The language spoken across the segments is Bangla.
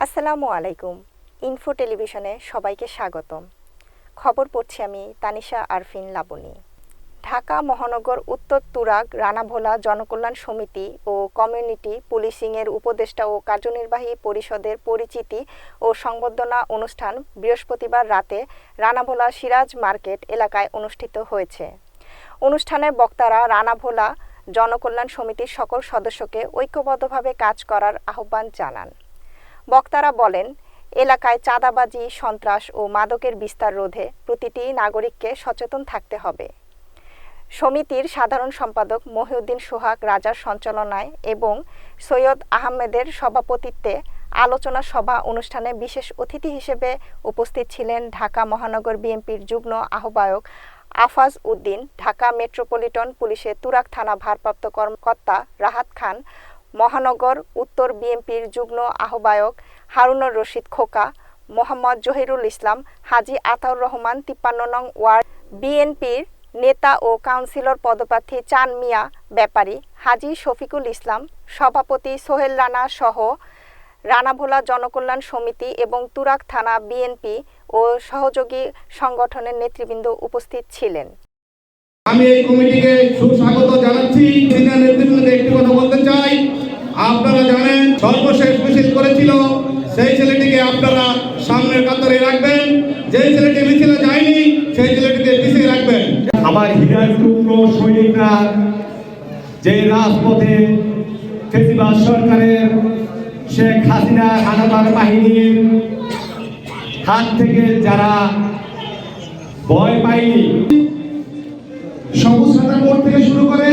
আসসালামু আলাইকুম। ইনফো টেলিভিশনে সবাইকে স্বাগতম। খবর পড়ছি আমি তানিশা আরফিন লাবণী। ঢাকা মহানগর উত্তর তুরাগ রানাভোলা জনকল্যাণ সমিতি ও কমিউনিটি পুলিশিংয়ের উপদেষ্টা ও কার্যনির্বাহী পরিষদের পরিচিতি ও সংবর্ধনা অনুষ্ঠান বৃহস্পতিবার রাতে রানাভোলা সিরাজ মার্কেট এলাকায় অনুষ্ঠিত হয়েছে। অনুষ্ঠানে বক্তারা রানাভোলা জনকল্যাণ সমিতির সকল সদস্যকে ঐক্যবদ্ধভাবে কাজ করার আহ্বান জানান। বক্তারা বলেন, এলাকায় চাঁদাবাজি, সন্ত্রাস ও মাদকের বিস্তার রোধে প্রতিটি নাগরিককে সচেতন থাকতে হবে। সমিতির সাধারণ সম্পাদক মহিউদ্দিন সোহাগ রাজার সঞ্চালনায় এবং সৈয়দ আহমেদের সভাপতিত্বে আলোচনা সভা অনুষ্ঠানে বিশেষ অতিথি হিসেবে উপস্থিত ছিলেন ঢাকা মহানগর বিএনপির যুগ্ম আহ্বায়ক আফাজ উদ্দিন, ঢাকা মেট্রোপলিটন পুলিশের তুরাগ থানা ভারপ্রাপ্ত কর্মকর্তা রাহাত খান, মহানগর উত্তর বিএনপির যুগ্ম আহ্বায়ক হারুনুর রশিদ খোকা, মোহাম্মদ জহিরুল ইসলাম, হাজী আতাউর রহমান ৫৩ নং ওয়ার্ড বিএনপির নেতা ও কাউন্সিলর পদপ্রার্থী চান মিয়া ব্যাপারী, হাজী শফিকুল ইসলাম, সভাপতি সোহেল রানা সহ রানাভোলা জনকল্যাণ সমিতি এবং তুরাগ থানা বিএনপি ও সহযোগী সংগঠনের নেতৃবৃন্দ উপস্থিত ছিলেন। আমি এই কমিটিকে সুস্বাগত জানাচ্ছি। সিনিয়র নেতৃবৃন্দকে একটি কথা বলতে চাই, আপনারা জানেন সর্বশেষ মিছিল করেছিল সেই ছেলেটিকে আপনারা সামনের কাতারে রাখবেন, যেই ছেলেটি মিছিলে যায়নি সেই ছেলেটিকে পিছিয়ে রাখবেন। আমার হৃদয়ের টুকরো সৈনিকরা যে রাজপথে ফেসিবাদ সরকারের শেখ হাসিনা হানাদার বাহিনীর হাত থেকে যারা ভয় পায়নি, সবুজ সাঁতার মোড় থেকে শুরু করে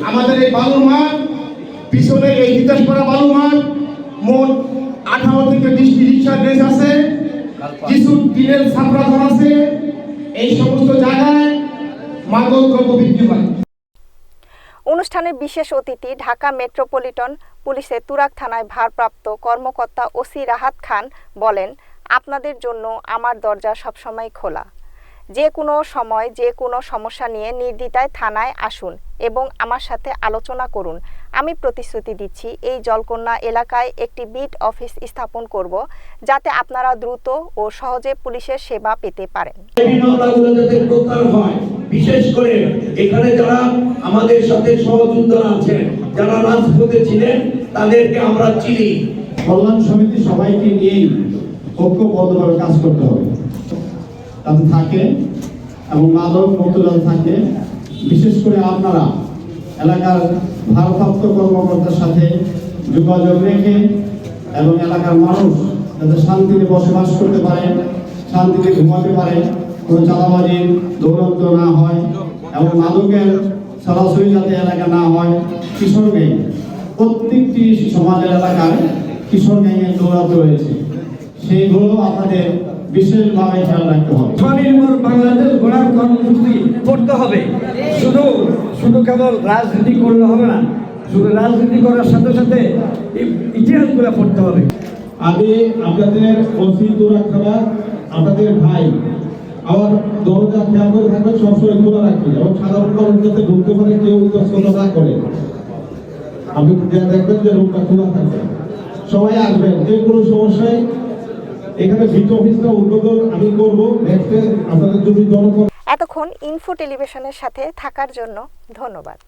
আমাদের এই বালুর মাঠ, পিছনে এই হিতাশপাড়া বালুর মাঠ, মোট 18 থেকে 20টি রিক্সা রেস আছে, কিছু টিনের ছাপড়া ঘর আছে। এই সমস্ত জায়গায় মাদক দ্রব্য বিক্রি হয়। অনুষ্ঠানের বিশেষ অতিথি ঢাকা মেট্রোপলিটন পুলিশের তুরাগ থানায় ভারপ্রাপ্ত কর্মকর্তা ওসি রাহাত খান বলেন, আপনাদের জন্য আমার দরজা সবসময় খোলা। যে কোনো সময় যে কোনো সমস্যা নিয়ে নির্দ্বিধায় থানায় আসুন এবং আমার সাথে আলোচনা করুন। আমি প্রতিশ্রুতি দিচ্ছি এই জলকন্যা এলাকায় একটি বিট অফিস স্থাপন করব, যাতে আপনারা দ্রুত ও সহজে পুলিশের সেবা পেতে পারেন। বিশেষ করে এখানে যারা আমাদের সাথে সহযোদ্ধারা আছেন, যারা রাজপথে ছিলেন, তাদেরকে আমরা চিনি। কল্যাণ সমিতি সবাইকে নিয়েই ঐক্যবদ্ধভাবে কাজ করতে হবে, তাতে থাকে এবং মাদক মুক্ত যাতে থাকে। বিশেষ করে আপনারা এলাকার ভারপ্রাপ্ত কর্মকর্তার সাথে যোগাযোগ রেখে এবং এলাকার মানুষ যাতে শান্তিতে বসবাস করতে পারে, শান্তিতে ঘুমাতে পারে, কোনো চাঁদাবাজি দৌরাত্ম না হয় এবং মাদকের সরাসরি যাতে এলাকা না হয়। কিশোর গ্যাং, প্রত্যেকটি সমাজের এলাকায় কিশোর গ্যাংয়ের দৌরাত্ম রয়েছে, সেইগুলো আপনাদের বিশেষভাবে খেয়াল রাখতে হবে। স্বনির্ভর বাংলাদেশ গড়ার কর্মসূচি করতে হবে। শুধু কেবল রাজনীতি করলে হবে না, শুধু রাজনীতি করার সাথে সাথে ইতিহাসগুলো পড়তে হবে। আমি আপনাদের ওসি তুরাগ থানা, আপনাদের ভাই, আমার দরজা খেয়াল করে থাকবেন, সবসময় খোলা রাখবেন এবং সাধারণ মানুষ যাতে ঢুকতে পারে, কেউ উদ্দেশ্য না করে আপনি দেখবেন যে রুমটা খোলা থাকবে। সবাই আসবেন, যে কোনো সমস্যায় এখানে বিট অফিসটা উদ্বোধন আমি করব। নেক্সট আপনাদের যদি জনগণ। এতক্ষণ ইনফো টেলিভিশনের সাথে থাকার জন্য ধন্যবাদ।